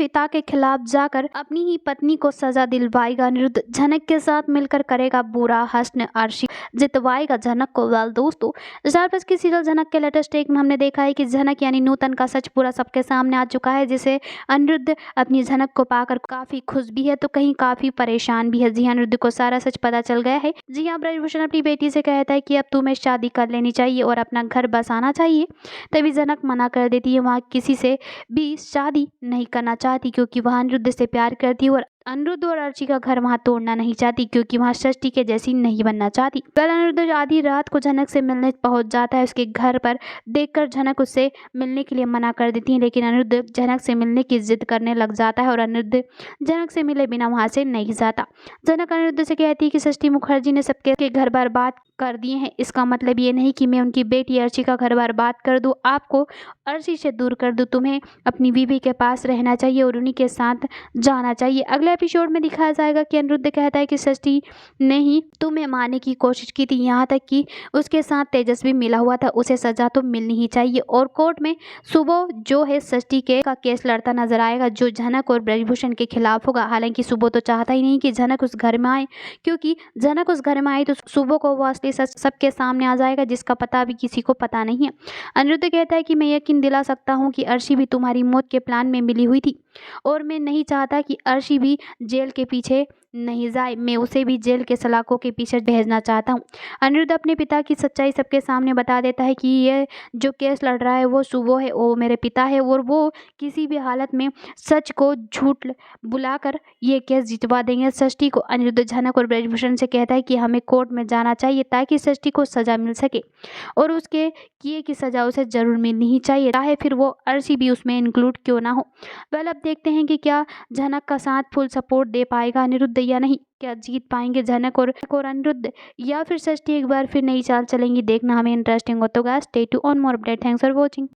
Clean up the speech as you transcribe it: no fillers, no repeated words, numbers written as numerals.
पिता के खिलाफ जाकर अपनी ही पत्नी को सजा दिलवाएगा अनिरुद्ध। झनक के साथ मिलकर करेगा बुरा हश्र, अर्शी जितवाएगा झनक को। वेल दोस्तों, स्टार प्लस की सीरियल झनक के लेटेस्ट टेक में हमने देखा है कि झनक यानी नूतन का सच पूरा सबके सामने आ चुका है, जिसे अनिरुद्ध अपनी झनक को पाकर काफी खुश भी है तो कहीं काफी परेशान भी है। जी हाँ, अनिरुद्ध को सारा सच पता चल गया है। जी हाँ, ब्रजभूषण अपनी बेटी से कहता है कि अब तुम्हें शादी कर लेनी चाहिए और अपना घर बसाना चाहिए। तभी झनक मना कर देती है, वहाँ किसी से भी शादी नहीं करना चाहती क्योंकि वह अनिरुद्ध से प्यार करती है और अनिरुद्ध और अर्ची का घर वहां तोड़ना नहीं चाहती क्योंकि वहां षष्ठी के जैसी नहीं बनना चाहती। कल अनिरुद्ध आधी रात को झनक से मिलने पहुंच जाता है। उसके घर पर देखकर झनक उससे मिलने के लिए मना कर देती है, लेकिन अनिरुद्ध झनक से मिलने की जिद करने लग जाता है और अनिरुद्ध झनक से मिले बिना वहां से नहीं जाता। झनक अनिरुद्ध से कहती है कि षष्ठी मुखर्जी ने सबके घर बर्बाद कर दिए हैं। इसका मतलब ये नहीं कि मैं उनकी बेटी अर्ची का घर बर्बाद कर दूं, आपको अर्ची से दूर कर दूं। तुम्हें अपनी बीवी के पास रहना चाहिए और उन्हीं के साथ जाना चाहिए। अगले एपिसोड में दिखाया जाएगा कि अनिरुद्ध कहता है कि षष्ठी ने ही तुम्हें मारने की कोशिश की थी, यहाँ तक कि उसके साथ तेजस्वी मिला हुआ था, उसे सजा तो मिलनी ही चाहिए। और कोर्ट में सुबोध जो है षष्ठी के का केस लड़ता नजर आएगा, जो झनक और ब्रजभूषण के खिलाफ होगा। हालांकि सुबोध तो चाहता ही नहीं कि झनक उस घर में आए, क्योंकि झनक उस घर में आई तो सुबोध को वो असली सच सबके सामने आ जाएगा, जिसका पता अभी किसी को पता नहीं है। अनिरुद्ध कहता है कि मैं यकीन दिला सकता हूँ कि अर्शी भी तुम्हारी मौत के प्लान में मिली हुई थी और मैं नहीं चाहता कि अर्शी भी जेल के पीछे नहीं जाए, मैं उसे भी जेल के सलाखों के पीछे भेजना चाहता हूँ। अनिरुद्ध अपने पिता की सच्चाई सबके सामने बता देता है कि ये जो केस लड़ रहा है वो सुबोध है, वो मेरे पिता है और वो किसी भी हालत में सच को झूठ बुलाकर ये केस जितवा देंगे षष्ठी को। अनिरुद्ध झनक और ब्रजभूषण से कहता है कि हमें कोर्ट में जाना चाहिए ताकि षष्ठी को सजा मिल सके और उसके किए की सजा उसे जरूर मिलनी ही चाहिए, चाहे फिर वो अर्शी भी उसमें इंक्लूड क्यों ना हो। वेल, अब देखते हैं कि क्या झनक का साथ फुल सपोर्ट दे पाएगा अनिरुद्ध या नहीं। क्या जीत पाएंगे झनक और अनिरुद्ध, या फिर षष्ठी एक बार फिर नई चाल चलेंगी। देखना हमें इंटरेस्टिंग हो तो guys stay tuned on more update. Thanks for watching.